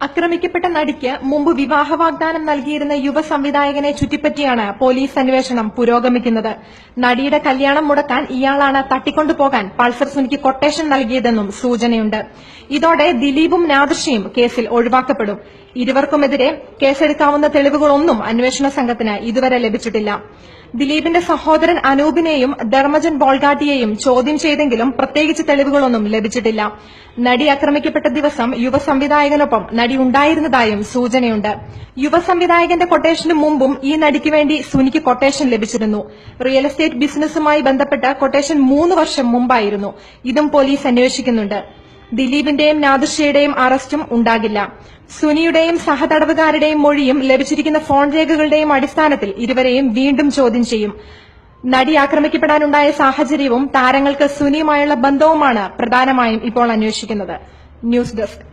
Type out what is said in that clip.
ആക്രമിക്കപ്പെട്ട നടിക്ക് മുമ്പ് വിവാഹ വാഗ്ദാനം നൽകിയിരുന്ന യുവ സംവിധായകനെ ചുറ്റിപ്പറ്റിയാണ് പോലീസ് അന്വേഷണം പുരോഗമിക്കുന്നത്. നടിയുടെ കല്യാണം മുടക്കാൻ ഇയാളാണ് തട്ടിക്കൊണ്ടുപോകാൻ പൾസർ സുനിക്ക് കൊട്ടേഷൻ നൽകിയതെന്നും സൂചനയുണ്ട്. ഇതോടെ ദിലീപും നാദിർഷയും കേസിൽ ഒഴിവാക്കപ്പെടും. ഇരുവർക്കുമെതിരെ കേസെടുക്കാവുന്ന തെളിവുകളൊന്നും അന്വേഷണ സംഘത്തിന് ഇതുവരെ ലഭിച്ചിട്ടില്ല. ദിലീപിന്റെ സഹോദരൻ അനൂപിനെയും ധർമ്മജൻ ബോൾഗാട്ടിയെയും ചോദ്യം ചെയ്തെങ്കിലും പ്രത്യേകിച്ച് തെളിവുകളൊന്നും ലഭിച്ചിട്ടില്ല. നടി ആക്രമിക്കപ്പെട്ട ദിവസം യുവ സംവിധായകനൊപ്പം നടി ഉണ്ടായിരുന്നതായും സൂചനയുണ്ട്. യുവ സംവിധായകന്റെ കൊട്ടേഷന് മുമ്പും ഈ നടിക്ക് വേണ്ടി സുനിക്ക് കൊട്ടേഷൻ ലഭിച്ചിരുന്നു. റിയൽ എസ്റ്റേറ്റ് ബിസിനസ്സുമായി ബന്ധപ്പെട്ട കൊട്ടേഷൻ 3 വർഷം മുമ്പായിരുന്നു. ഇതും പോലീസ് അന്വേഷിക്കുന്നുണ്ട്. ദിലീപിന്റെയും നാദിർഷയുടെയും അറസ്റ്റും ഉണ്ടാകില്ല. സുനിയുടെയും സഹതടവുകാരുടെയും മൊഴിയും ലഭിച്ചിരിക്കുന്ന ഫോൺ രേഖകളുടെയും അടിസ്ഥാനത്തിൽ ഇരുവരെയും വീണ്ടും ചോദ്യം ചെയ്യും. നടി ആക്രമിക്കപ്പെടാനുണ്ടായ സാഹചര്യവും താരങ്ങൾക്ക് സുനിയുമായുള്ള ബന്ധവുമാണ് പ്രധാനമായും ഇപ്പോൾ അന്വേഷിക്കുന്നത്. News desk.